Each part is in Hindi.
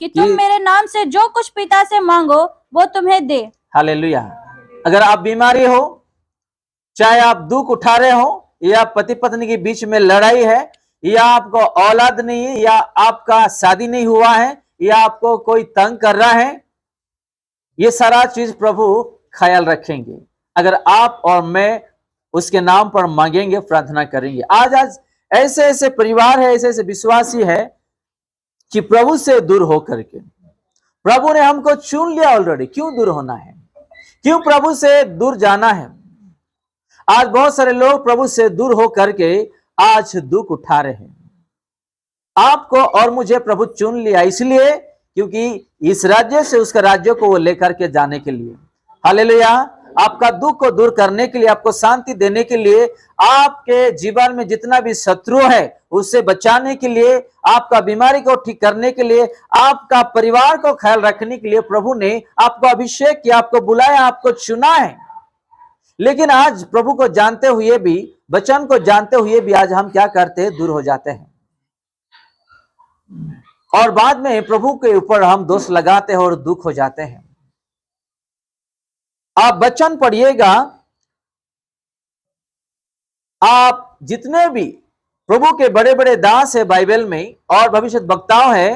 कि तुम मेरे नाम से जो कुछ पिता से मांगो वो तुम्हें दे। हालेलुया। अगर आप बीमारी हो, चाहे आप दुख उठा रहे हो, या पति पत्नी के बीच में लड़ाई है, या आपको औलाद नहीं है, या आपका शादी नहीं हुआ है, या आपको कोई तंग कर रहा है, ये सारा चीज प्रभु ख्याल रखेंगे अगर आप और मैं उसके नाम पर मांगेंगे, प्रार्थना करेंगे। आज ऐसे ऐसे परिवार है, ऐसे ऐसे विश्वासी है कि प्रभु से दूर होकर के, प्रभु ने हमको चुन लिया ऑलरेडी, क्यों दूर होना है, क्यों प्रभु से दूर जाना है। आज बहुत सारे लोग प्रभु से दूर होकर के आज दुख उठा रहे हैं। आपको और मुझे प्रभु चुन लिया इसलिए क्योंकि इस राज्य से उसका राज्य को वो लेकर के जाने के लिए। हालेलुया। आपका दुख को दूर करने के लिए, आपको शांति देने के लिए, आपके जीवन में जितना भी शत्रु है उससे बचाने के लिए, आपका बीमारी को ठीक करने के लिए, आपका परिवार को ख्याल रखने के लिए प्रभु ने आपको अभिषेक किया, आपको बुलाया, आपको चुना है। लेकिन आज प्रभु को जानते हुए भी, वचन को जानते हुए भी आज हम क्या करते हैं, दूर हो जाते हैं और बाद में प्रभु के ऊपर हम दोष लगाते हैं और दुख हो जाते हैं। आप वचन पढ़िएगा, आप जितने भी प्रभु के बड़े बड़े दास है बाइबल में और भविष्य वक्ताओं है,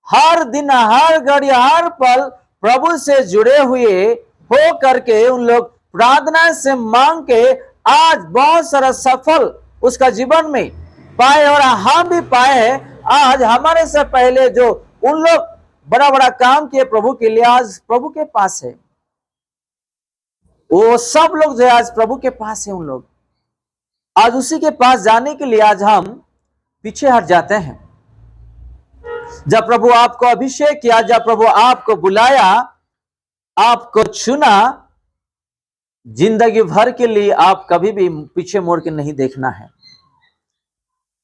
हर दिन, हर घड़ी, हर पल प्रभु से जुड़े हुए हो करके उन लोग प्रार्थना से मांग के आज बहुत सारा सफल उसका जीवन में पाए और हम भी पाए हैं। आज हमारे से पहले जो उन लोग बड़ा बड़ा काम किए प्रभु के लिए, आज प्रभु के पास है। वो सब लोग जो आज प्रभु के पास है, उन लोग आज उसी के पास जाने के लिए आज हम पीछे हट जाते हैं। जब प्रभु आपको अभिषेक किया, जब प्रभु आपको बुलाया, आपको चुना, जिंदगी भर के लिए आप कभी भी पीछे मोड़ के नहीं देखना है।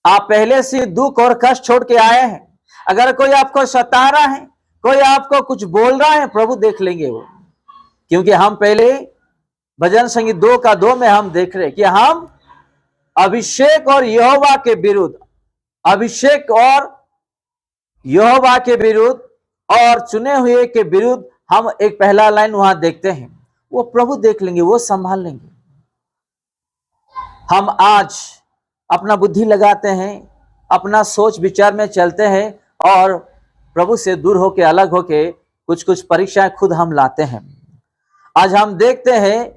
आप पहले से दुख और कष्ट छोड़ के आए हैं। अगर कोई आपको सता रहा है, कोई आपको कुछ बोल रहा है, प्रभु देख लेंगे वो, क्योंकि हम पहले भजन संगीत 2:2 में हम देख रहे हैं कि हम अभिषेक और यहोवा के विरुद्ध, अभिषेक और यहोवा के विरुद्ध और चुने हुए के विरुद्ध हम एक पहला लाइन वहां देखते हैं। वो प्रभु देख लेंगे, वो संभाल लेंगे। हम आज अपना बुद्धि लगाते हैं, अपना सोच विचार में चलते हैं और प्रभु से दूर होके, अलग होके कुछ कुछ परीक्षाएं खुद हम लाते हैं। आज हम देखते हैं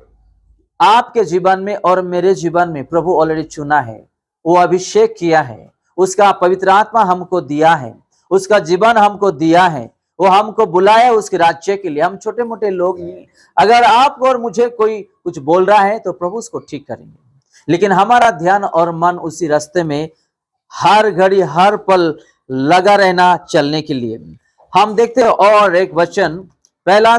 आपके जीवन में और मेरे जीवन में प्रभु ऑलरेडी चुना है, वो अभिषेक किया है, उसका पवित्र आत्मा हमको दिया है, उसका जीवन हमको दिया है, वो हमको बुलाया उसके राज्य के लिए। हम छोटे मोटे लोग नहीं। अगर आपको और मुझे कोई कुछ बोल रहा है तो प्रभु उसको ठीक करेंगे, लेकिन हमारा ध्यान और मन उसी रास्ते में हर घड़ी, हर पल लगा रहना चलने के लिए। हम देखते हैं और एक वचन, पहला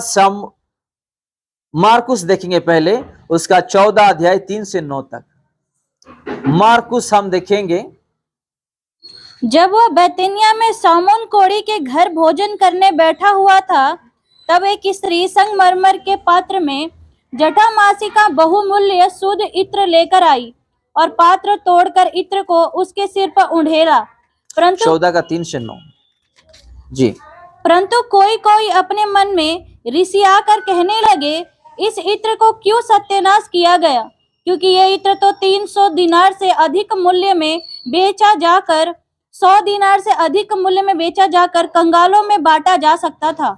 मार्कुस देखेंगे पहले, उसका 14 अध्याय 3 से 9 तक। मार्कुस हम देखेंगे। जब वह बैतनिया में सामोन कोढ़ी के घर भोजन करने बैठा हुआ था, तब एक स्त्री संगमरमर के पात्र में जटामासी का बहुमूल्य शुद्ध इत्र लेकर आई और पात्र तोड़कर इत्र को उसके सिर पर उंडेला। परंतु 14 का 3 से 9 जी। परंतु कोई कोई अपने मन में ऋषिया कर कहने लगे, इस इत्र को क्यों सत्यानाश किया गया, क्योंकि यह इत्र तो 300 दिनार से अधिक मूल्य में बेचा जाकर 100 दिनार से अधिक मूल्य में बेचा जाकर कंगालों में बांटा जा सकता था।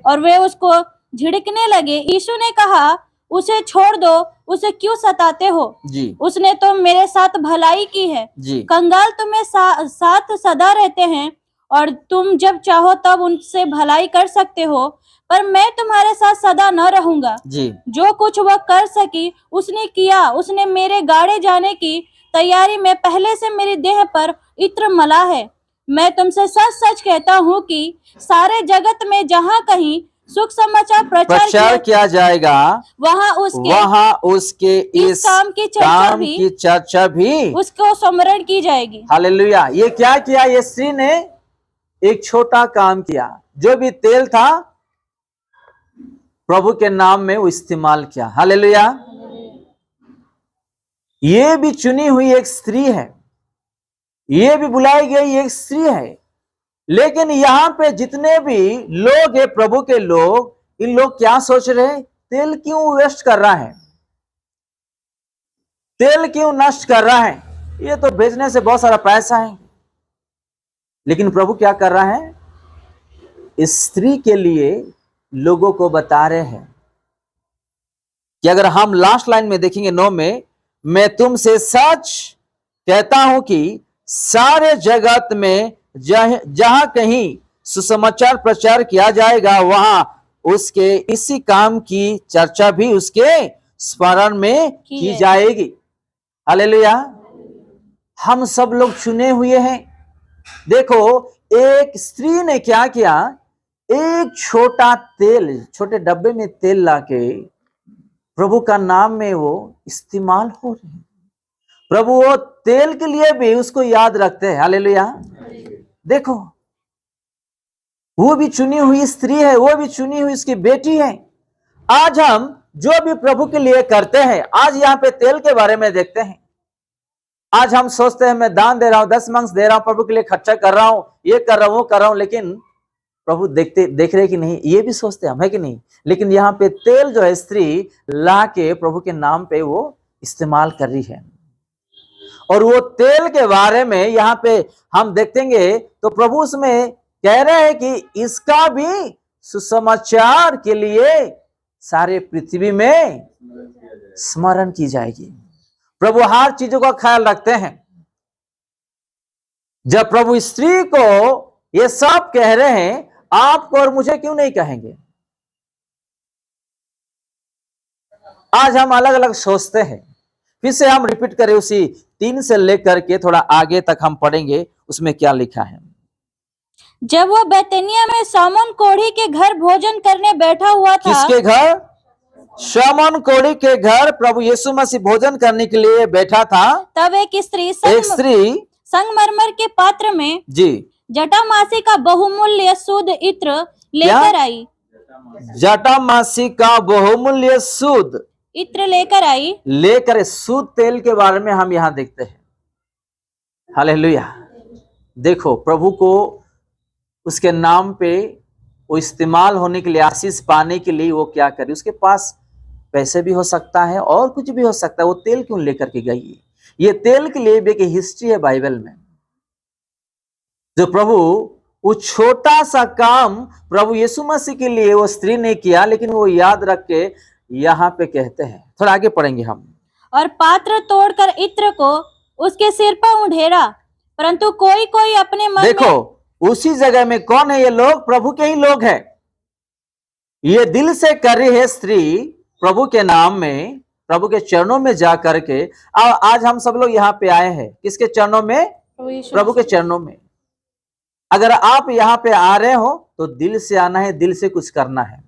और वे उसको झिड़कने लगे। यीशु ने कहा, उसे छोड़ दो, उसे क्यों सताते हो जी। उसने तो मेरे साथ भलाई की है जी। कंगाल तुम्हें साथ सदा रहते हैं और तुम जब चाहो तब उनसे भलाई कर सकते हो, पर मैं तुम्हारे साथ सदा न रहूंगा जी। जो कुछ वह कर सकी उसने किया। उसने मेरे गाड़े जाने की तैयारी में पहले से मेरी देह पर इत्र मला है। मैं तुमसे सच सच कहता हूँ कि सारे जगत में जहाँ कहीं सुख समाचार प्रचार किया जाएगा, वहाँ उसके इस काम की चर्चा भी उसको स्मरण की जाएगी। हालेलुया। ये क्या किया? ये स्त्री ने एक छोटा काम किया, जो भी तेल था प्रभु के नाम में वो इस्तेमाल किया। हालेलुया। ये भी चुनी हुई एक स्त्री है, ये भी बुलाई गई एक स्त्री है, लेकिन यहाँ पे जितने भी लोग है प्रभु के लोग, इन लोग क्या सोच रहे हैं? तेल क्यों वेस्ट कर रहा है, तेल क्यों नष्ट कर रहा है, ये तो बेचने से बहुत सारा पैसा है। लेकिन प्रभु क्या कर रहा है? इस स्त्री के लिए लोगों को बता रहे हैं कि अगर हम लास्ट लाइन में देखेंगे 9 में, मैं तुमसे सच कहता हूं कि सारे जगत में जहां कहीं सुसमाचार प्रचार किया जाएगा, वहां उसके इसी काम की चर्चा भी उसके स्मरण में की जाएगी। हालेलुया। हम सब लोग चुने हुए हैं। देखो, एक स्त्री ने क्या किया? एक छोटा तेल, छोटे डब्बे में तेल लाके प्रभु का नाम में वो इस्तेमाल हो रहे हैं। प्रभु वो तेल के लिए भी उसको याद रखते हैं। हालेलुया। देखो, वो भी चुनी हुई स्त्री है, वो भी चुनी हुई उसकी बेटी है। आज हम जो भी प्रभु के लिए करते हैं, आज यहाँ पे तेल के बारे में देखते हैं। आज हम सोचते हैं मैं दान दे रहा हूं, 10 मंथ दे रहा हूं, प्रभु के लिए खर्चा कर रहा हूं, ये कर रहा हूं, वो कर रहा हूं, लेकिन प्रभु देख रहे कि नहीं, ये भी सोचते हम, है कि नहीं? लेकिन यहाँ पे तेल जो है स्त्री ला के प्रभु के नाम पे वो इस्तेमाल कर रही है। और वो तेल के बारे में यहाँ पे हम देखेंगे तो प्रभु उसमें कह रहे हैं कि इसका भी सुसमाचार के लिए सारे पृथ्वी में स्मरण की जाएगी। प्रभु हर चीजों का ख्याल रखते हैं। जब प्रभु स्त्री को ये सब कह रहे हैं, आपको और मुझे क्यों नहीं कहेंगे? आज हम अलग अलग सोचते हैं। फिर से हम रिपीट करें, उसी 3 से लेकर के थोड़ा आगे तक हम पढ़ेंगे, उसमें क्या लिखा है। जब वो बैतनिया में शमौन कोढ़ी के घर भोजन करने बैठा हुआ था। किसके घर? शमौन कोढ़ी के घर प्रभु यीशु मसीह भोजन करने के लिए बैठा था। तब एक स्त्री संगमरमर के पात्र में जी जटामासी का बहुमूल्य शुद्ध इत्र लेकर आई। जटामासी का बहुमूल्य शुद्ध इत्र लेकर शुद्ध तेल के बारे में हम यहाँ देखते हैं। हालेलुया। देखो, प्रभु को उसके नाम पे वो इस्तेमाल होने के लिए, आशीष पाने के लिए वो क्या करे? उसके पास पैसे भी हो सकता है और कुछ भी हो सकता है। वो तेल क्यों लेकर के गई? ये तेल के लिए भी एक हिस्ट्री है बाइबल में। जो प्रभु वो छोटा सा काम प्रभु यीशु मसीह के लिए वो स्त्री ने किया, लेकिन वो याद रख के यहाँ पे कहते हैं। थोड़ा आगे पढ़ेंगे हम। और पात्र तोड़कर इत्र को उसके सिर पर उंडेरा, परंतु कोई कोई अपने मन देखो उसी जगह में कौन है ये लोग? प्रभु के ही लोग हैं। ये दिल से कर रही है स्त्री प्रभु के नाम में, प्रभु के चरणों में जा करके। आज हम सब लोग यहाँ पे आए हैं, किसके चरणों में? प्रभु के चरणों में। अगर आप यहाँ पे आ रहे हो तो दिल से आना है, दिल से कुछ करना है,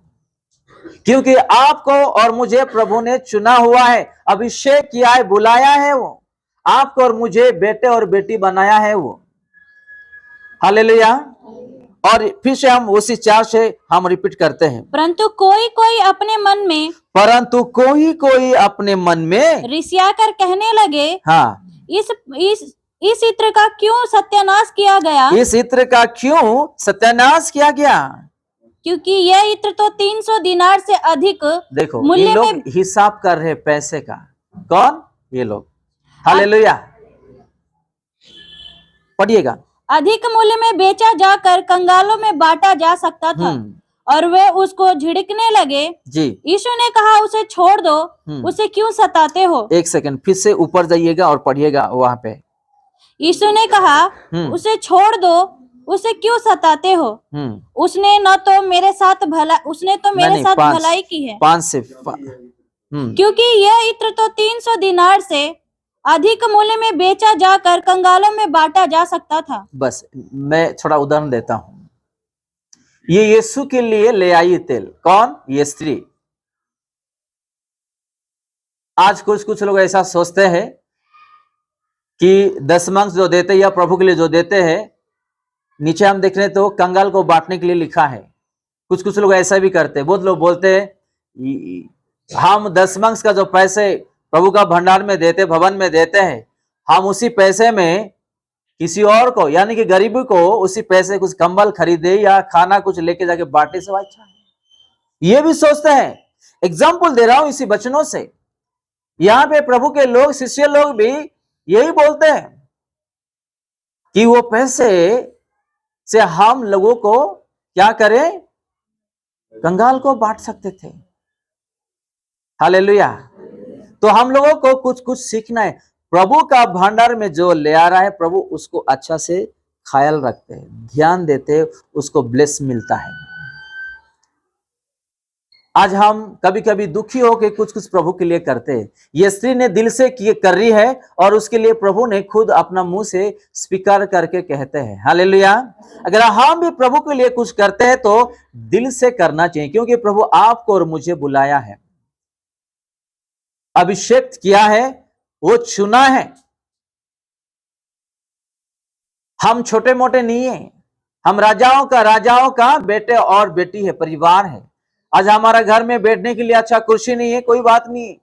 क्योंकि आपको और मुझे प्रभु ने चुना हुआ है, अभिषेक किया है, बुलाया है। वो आपको और मुझे बेटे और बेटी बनाया है वो। हालेलुया। और फिर से हम उसी 4 से हम रिपीट करते हैं। परंतु कोई कोई अपने मन में रिसिया कर कहने लगे, हाँ, इस इत्र का क्यों सत्यानाश किया गया? इस इत्र का क्यों सत्यानाश किया गया? क्योंकि यह इत्र तो 300 दिनार से अधिक देखो मूल्य ये लोग हिसाब कर रहे पैसे का। कौन? ये लोग। हालेलुया। पढ़िएगा। अधिक मूल्य में बेचा जाकर कंगालों में बांटा जा सकता था। और वे उसको झिड़कने लगे जी। यीशु ने कहा, उसे छोड़ दो, उसे क्यों सताते हो? एक सेकंड, फिर से ऊपर जाइएगा और पढ़िएगा वहां पे। यीशु ने कहा, उसे छोड़ दो, उसे क्यों सताते हो? उसने तो मेरे साथ भलाई की है। 5 से क्योंकि यह इत्र तो 300 दिनार से अधिक मूल्य में बेचा जाकर कंगालों में बांटा जा सकता था। बस मैं थोड़ा उदाहरण देता हूं। ये यीशु के लिए ले आई तेल। कौन? ये स्त्री। आज कुछ लोग ऐसा सोचते हैं कि 10 मंथ जो देते हैं या प्रभु के लिए जो देते हैं, नीचे हम देख रहे हैं तो कंगाल को बांटने के लिए लिखा है। कुछ लोग ऐसा भी करते हैं। बहुत लोग बोलते हैं हम 10 मंथ का जो पैसे प्रभु का भंडार में देते, भवन में देते हैं, हम उसी पैसे में किसी और को यानी कि गरीबी को उसी पैसे कुछ कंबल खरीदे या खाना कुछ लेके जाके बांटे से अच्छा है, ये भी सोचते हैं। एग्जाम्पल दे रहा हूं इसी वचनों से। यहां पे प्रभु के लोग, शिष्य लोग भी यही बोलते हैं कि वो पैसे से हम लोगों को क्या करें, कंगाल को बांट सकते थे। हालेलुया। तो हम लोगों को कुछ कुछ सीखना है। प्रभु का भंडार में जो ले आ रहा है, प्रभु उसको अच्छा से ख्याल रखते हैं, ध्यान देते हैं, उसको ब्लेस मिलता है। आज हम कभी कभी दुखी होकर कुछ कुछ प्रभु के लिए करते हैं। ये स्त्री ने दिल से कर रही है और उसके लिए प्रभु ने खुद अपना मुंह से स्वीकार करके कहते हैं। हालेलुया। अगर हम भी प्रभु के लिए कुछ करते हैं तो दिल से करना चाहिए, क्योंकि प्रभु आपको और मुझे बुलाया है, अभिषेक किया है, वो चुना है। हम छोटे मोटे नहीं है, हम राजाओं का बेटे और बेटी है, परिवार है। आज हमारा घर में बैठने के लिए अच्छा कुर्सी नहीं है, कोई बात नहीं,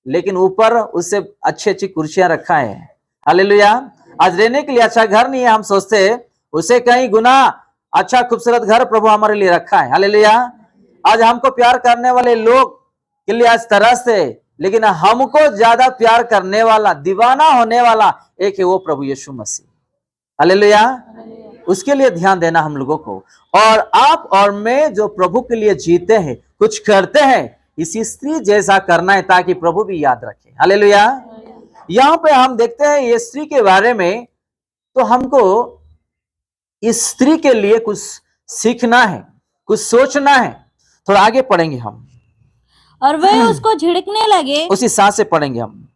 लेकिन ऊपर उससे अच्छी अच्छी कुर्सियां रखा है। हालेलुया। आज रहने के लिए अच्छा घर नहीं है, हम सोचते हैं उसे कहीं गुना अच्छा खूबसूरत घर प्रभु हमारे लिए रखा है। हालेलुया। आज हमको प्यार करने वाले लोग के लिए आज तरस है, लेकिन हमको ज्यादा प्यार करने वाला, दीवाना होने वाला एक है, वो प्रभु यीशु मसीह। हालेलुया। उसके लिए ध्यान देना हम लोगों को। और आप और मैं जो प्रभु के लिए जीते हैं, कुछ करते हैं, इसी स्त्री जैसा करना है ताकि प्रभु भी याद रखे। हालेलुया। यहां पे हम देखते हैं ये स्त्री के बारे में, तो हमको इस स्त्री के लिए कुछ सीखना है, कुछ सोचना है। थोड़ा आगे पढ़ेंगे हम। और वे उसको झिड़कने लगे। उसी 7 से पढ़ेंगे हम।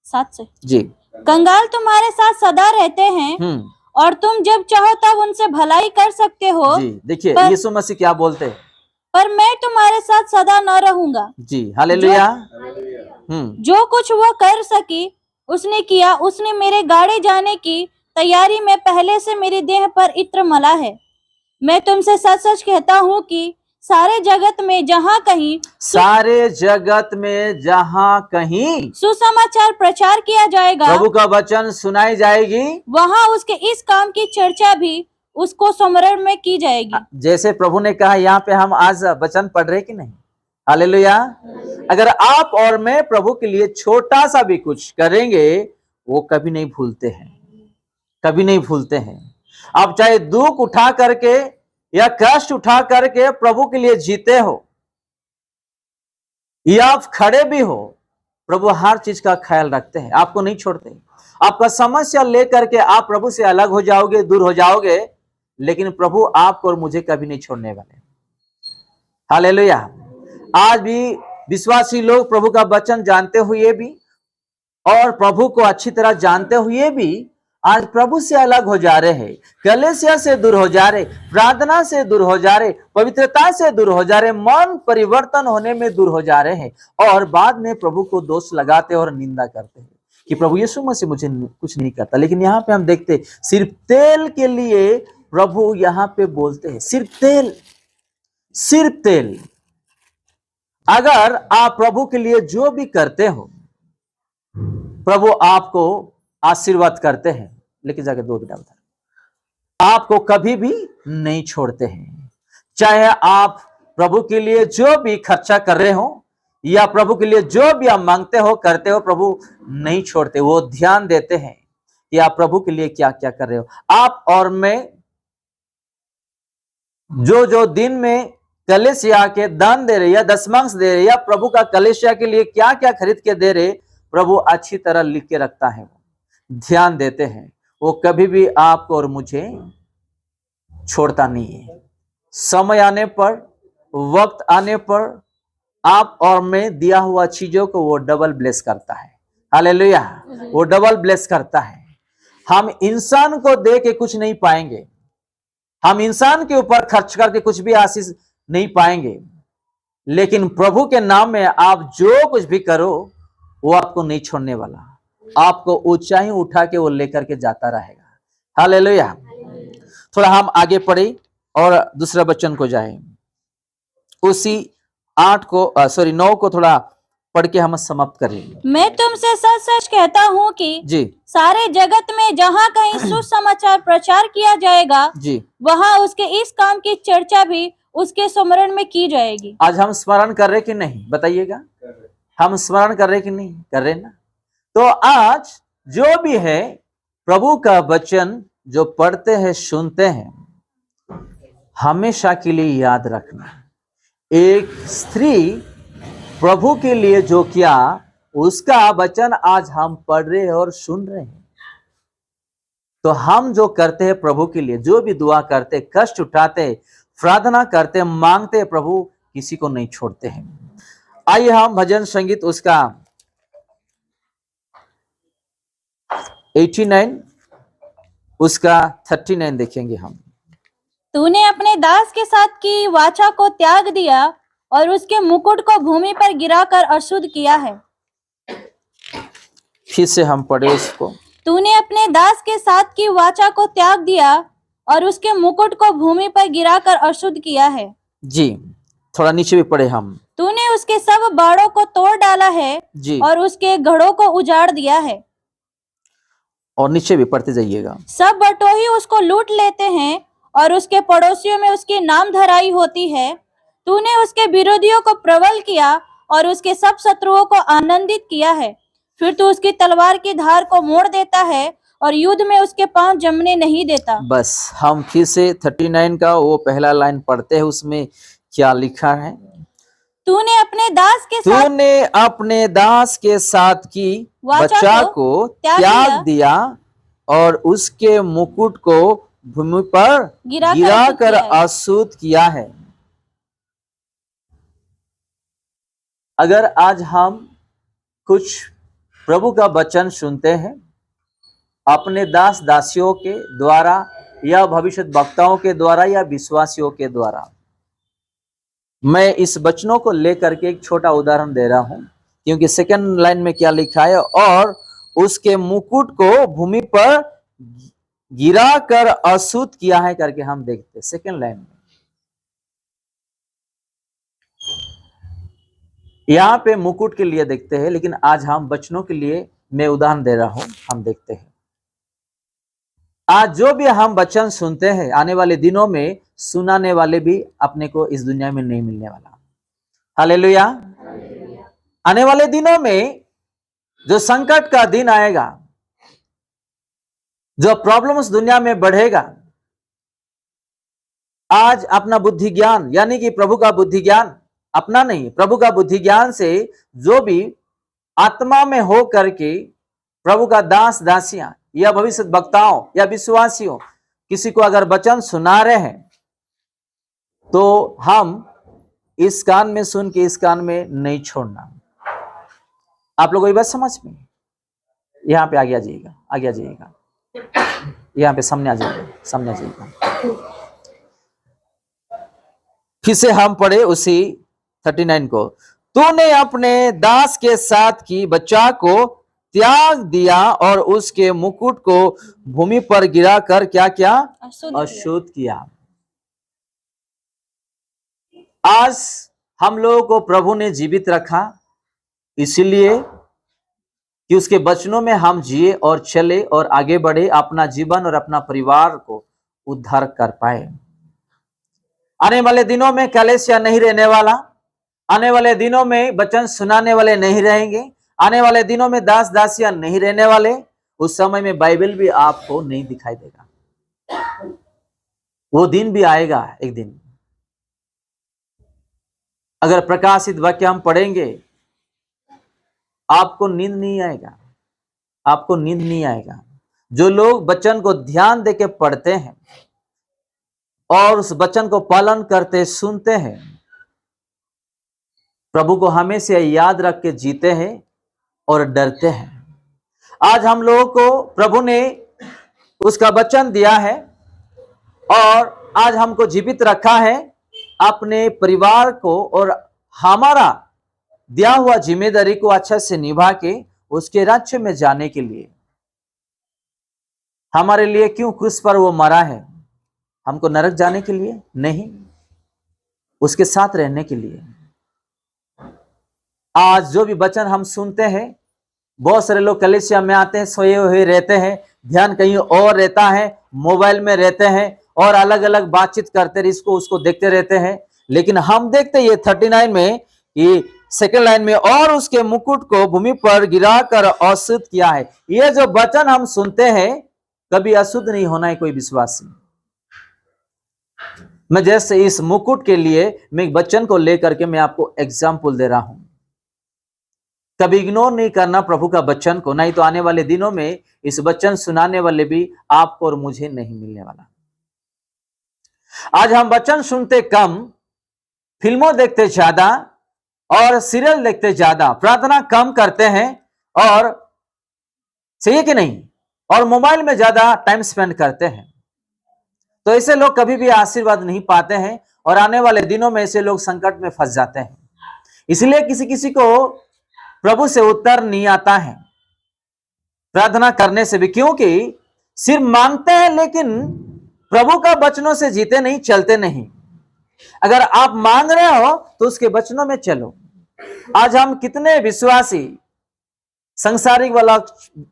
7 से जी। कंगाल तुम्हारे साथ सदा रहते हैं और तुम जब चाहो तब उनसे भलाई कर सकते हो। जी, देखिए यीशु मसीह क्या बोलते हैं, पर मैं तुम्हारे साथ सदा न रहूंगा। जी। हालेलुया। जो कुछ वो कर सकी उसने किया। उसने मेरे गाड़े जाने की तैयारी में पहले से मेरी देह पर इत्र मला है। मैं तुमसे सच सच कहता हूँ कि सारे जगत में जहां कहीं सुसमाचार प्रचार किया जाएगा, प्रभु का वचन सुनाई जाएगी, वहां उसके इस काम की चर्चा भी उसको स्मरण में की जाएगी। जैसे प्रभु ने कहा, यहाँ पे हम आज वचन पढ़ रहे कि नहीं। हालेलुया। अगर आप और मैं प्रभु के लिए छोटा सा भी कुछ करेंगे, वो कभी नहीं भूलते हैं, कभी नहीं भूलते हैं। आप चाहे दुख उठा करके या कष्ट उठा करके प्रभु के लिए जीते हो, या आप खड़े भी हो, प्रभु हर चीज का ख्याल रखते हैं, आपको नहीं छोड़ते। आपका समस्या लेकर के आप प्रभु से अलग हो जाओगे, दूर हो जाओगे, लेकिन प्रभु आपको और मुझे कभी नहीं छोड़ने वाले। हालेलुया। आज भी विश्वासी लोग प्रभु का वचन जानते हुए भी और प्रभु को अच्छी तरह जानते हुए भी आज प्रभु से अलग हो जा रहे हैं, कलीसिया से दूर हो जा रहे, प्रार्थना से दूर हो जा रहे, पवित्रता से दूर हो जा रहे, मन परिवर्तन होने में दूर हो जा रहे हैं, और बाद में प्रभु को दोष लगाते और निंदा करते हैं कि प्रभु यीशु मसीह मुझे कुछ नहीं करता। लेकिन यहाँ पे हम देखते सिर्फ तेल के लिए प्रभु यहाँ पे बोलते हैं, सिर्फ तेल, सिर्फ तेल। अगर आप प्रभु के लिए जो भी करते हो, प्रभु आपको आशीर्वाद करते हैं। लेके जाके 2 बेटा बता, आपको कभी भी नहीं छोड़ते हैं। चाहे आप प्रभु के लिए जो भी खर्चा कर रहे हो या प्रभु के लिए जो भी आप मांगते हो, करते हो, प्रभु नहीं छोड़ते। वो ध्यान देते हैं कि आप प्रभु के लिए क्या क्या कर रहे हो। आप और मैं जो दिन में कलीसिया के दान दे रहे या दशमांश दे रहे या प्रभु का कलीसिया के लिए क्या क्या खरीद के दे रहे, प्रभु अच्छी तरह लिख के रखता है, ध्यान देते हैं। वो कभी भी आपको और मुझे छोड़ता नहीं है। समय आने पर, वक्त आने पर आप और मैं दिया हुआ चीजों को वो डबल ब्लेस करता है। हालेलुया। वो डबल ब्लेस करता है। हम इंसान को दे के कुछ नहीं पाएंगे, हम इंसान के ऊपर खर्च करके कुछ भी आशीष नहीं पाएंगे, लेकिन प्रभु के नाम में आप जो कुछ भी करो, वो आपको नहीं छोड़ने वाला, आपको ऊंचाई उठा के वो लेकर के जाता रहेगा। हालेलुया। थोड़ा हम आगे पढ़े और दूसरा वचन को जाए, उसी 9 को थोड़ा पढ़ के हम समाप्त करेंगे। मैं तुमसे सच सच कहता हूँ कि जी सारे जगत में जहाँ कहीं सुसमाचार प्रचार किया जाएगा, जी, वहाँ उसके इस काम की चर्चा भी उसके स्मरण में की जाएगी। आज हम स्मरण कर रहे कि नहीं, बताइएगा। हम स्मरण कर रहे कि नहीं कर रहे ना? तो आज जो भी है प्रभु का वचन जो पढ़ते हैं सुनते हैं, हमेशा के लिए याद रखना, एक स्त्री प्रभु के लिए जो किया उसका वचन आज हम पढ़ रहे हैं और सुन रहे हैं। तो हम जो करते हैं प्रभु के लिए, जो भी दुआ करते, कष्ट उठाते, प्रार्थना करते, मांगते, प्रभु किसी को नहीं छोड़ते हैं। आइए हम भजन संगीत उसका 89 उसका 39 देखेंगे हम। तूने अपने दास के साथ की वाचा को त्याग दिया और उसके मुकुट को भूमि पर गिराकर अशुद्ध किया है। फिर से हम पढ़े उसको। तूने अपने दास के साथ की वाचा को त्याग दिया और उसके मुकुट को भूमि पर गिराकर अशुद्ध किया है। जी, थोड़ा नीचे भी पढ़े हम। तूने उसके सब बाड़ों को तोड़ डाला है जी, और उसके घड़ों को उजाड़ दिया है। और नीचे भी पढ़ते जाइएगा। सब बटोही उसको लूट लेते हैं और उसके पड़ोसियों में उसकी नाम धराई होती है। तूने उसके विरोधियों को प्रबल किया और उसके सब शत्रुओं को आनंदित किया है। फिर तू उसकी तलवार की धार को मोड़ देता है और युद्ध में उसके पांव जमने नहीं देता। बस हम फिर से 39 का वो पहला लाइन पढ़ते हैं, उसमें क्या लिखा है? तूने अपने दास के साथ की वाचा को त्याग दिया और उसके मुकुट को भूमि पर गिराकर अशुद्ध किया है। अगर आज हम कुछ प्रभु का वचन सुनते हैं अपने दास दासियों के द्वारा या भविष्य वक्ताओं के द्वारा या विश्वासियों के द्वारा, मैं इस वचनों को लेकर के एक छोटा उदाहरण दे रहा हूं, क्योंकि सेकंड लाइन में क्या लिखा है? और उसके मुकुट को भूमि पर गिरा कर अशुद्ध किया है करके हम देखते हैं सेकंड लाइन में। यहां पे मुकुट के लिए देखते हैं, लेकिन आज हम वचनों के लिए मैं उदाहरण दे रहा हूं, हम देखते हैं। आज जो भी हम वचन सुनते हैं, आने वाले दिनों में सुनाने वाले भी अपने को इस दुनिया में नहीं मिलने वाला। हालेलुया। आने वाले दिनों में जो संकट का दिन आएगा, जो प्रॉब्लम्स दुनिया में बढ़ेगा, आज अपना बुद्धि ज्ञान यानी कि प्रभु का बुद्धि ज्ञान, अपना नहीं प्रभु का बुद्धि ज्ञान से जो भी आत्मा में हो करके प्रभु का दास दासियां या भविष्य वक्ताओं या विश्वासियों किसी को अगर वचन सुना रहे हैं, तो हम इस कान में सुन के इस कान में नहीं छोड़ना। आप लोगों को ये बात समझ में? यहां पे आगे आ जाइएगा, आगे आ जाइएगा, यहां पे सामने आ जाइएगा, सामने आ जाइएगा। फिर से हम पढ़े उसी 39 को। तूने अपने दास के साथ की बच्चा को त्याग दिया और उसके मुकुट को भूमि पर गिरा कर क्या क्या? अशुद्ध किया। आज हम लोगों को प्रभु ने जीवित रखा, इसलिए कि उसके वचनों में हम जिए और चले और आगे बढ़े, अपना जीवन और अपना परिवार को उद्धार कर पाए। आने वाले दिनों में कलेसिया नहीं रहने वाला, आने वाले दिनों में वचन सुनाने वाले नहीं रहेंगे, आने वाले दिनों में दास दासियां नहीं रहने वाले। उस समय में बाइबल भी आपको नहीं दिखाई देगा। वो दिन भी आएगा एक दिन। अगर प्रकाशित वाक्य हम पढ़ेंगे, आपको नींद नहीं आएगा, आपको नींद नहीं आएगा। जो लोग वचन को ध्यान देके पढ़ते हैं और उस वचन को पालन करते सुनते हैं, प्रभु को हमेशा याद रख के जीते हैं और डरते हैं। आज हम लोगों को प्रभु ने उसका वचन दिया है और आज हमको जीवित रखा है अपने परिवार को और हमारा दिया हुआ जिम्मेदारी को अच्छा से निभा के उसके राज्य में जाने के लिए। हमारे लिए क्यों क्रूस पर वो मरा है? हमको नरक जाने के लिए नहीं, उसके साथ रहने के लिए। आज जो भी वचन हम सुनते हैं, बहुत सारे लोग कलीसिया में आते हैं, सोए हुए रहते हैं, ध्यान कहीं और रहता है, मोबाइल में रहते हैं और अलग अलग बातचीत करते रहे, इसको उसको देखते रहते हैं। लेकिन हम देखते ये 39 में, ये सेकंड लाइन में, और उसके मुकुट को भूमि पर गिराकर अशुद्ध किया है। ये जो वचन हम सुनते हैं, कभी अशुद्ध नहीं होना है कोई विश्वासी। मैं जैसे इस मुकुट के लिए मैं एक वचन को लेकर के मैं आपको एग्जाम्पल दे रहा हूं। कभी इग्नोर नहीं करना प्रभु का वचन को, नहीं तो आने वाले दिनों में इस वचन सुनाने वाले भी आपको और मुझे नहीं मिलने वाला। आज हम वचन सुनते कम, फिल्मों देखते ज्यादा और सीरियल देखते ज्यादा, प्रार्थना कम करते हैं, और सही है कि नहीं, और मोबाइल में ज्यादा टाइम स्पेंड करते हैं। तो ऐसे लोग कभी भी आशीर्वाद नहीं पाते हैं और आने वाले दिनों में ऐसे लोग संकट में फंस जाते हैं। इसलिए किसी किसी को प्रभु से उत्तर नहीं आता है प्रार्थना करने से भी, क्योंकि सिर्फ मांगते हैं लेकिन प्रभु का वचनों से जीते नहीं, चलते नहीं। अगर आप मांग रहे हो तो उसके वचनों में चलो। आज हम कितने विश्वासी संसारिक वाला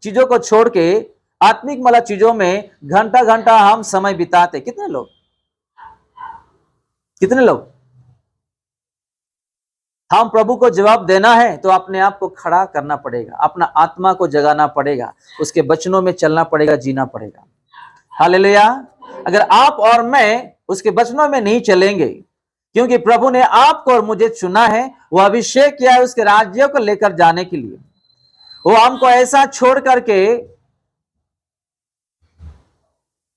चीजों को छोड़ के आत्मिक वाला चीजों में घंटा घंटा हम समय बिताते, कितने लोग हम प्रभु को जवाब देना है तो अपने आप को खड़ा करना पड़ेगा, अपना आत्मा को जगाना पड़ेगा, उसके वचनों में चलना पड़ेगा, जीना पड़ेगा। हालेलुया। अगर आप और मैं उसके वचनों में नहीं चलेंगे, क्योंकि प्रभु ने आपको और मुझे चुना है, वो अभिषेक किया है उसके राज्य को लेकर जाने के लिए। वो हमको ऐसा छोड़ करके,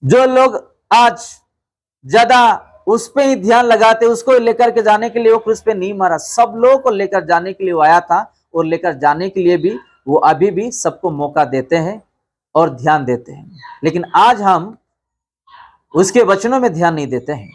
जो लोग आज ज्यादा उस पे ही ध्यान लगाते, उसको लेकर के जाने के लिए वो क्रूस पे नहीं मरा, सब लोगों को लेकर जाने के लिए वो आया था, और लेकर जाने के लिए भी वो अभी भी सबको मौका देते हैं और ध्यान देते हैं। लेकिन आज हम उसके वचनों में ध्यान नहीं देते हैं।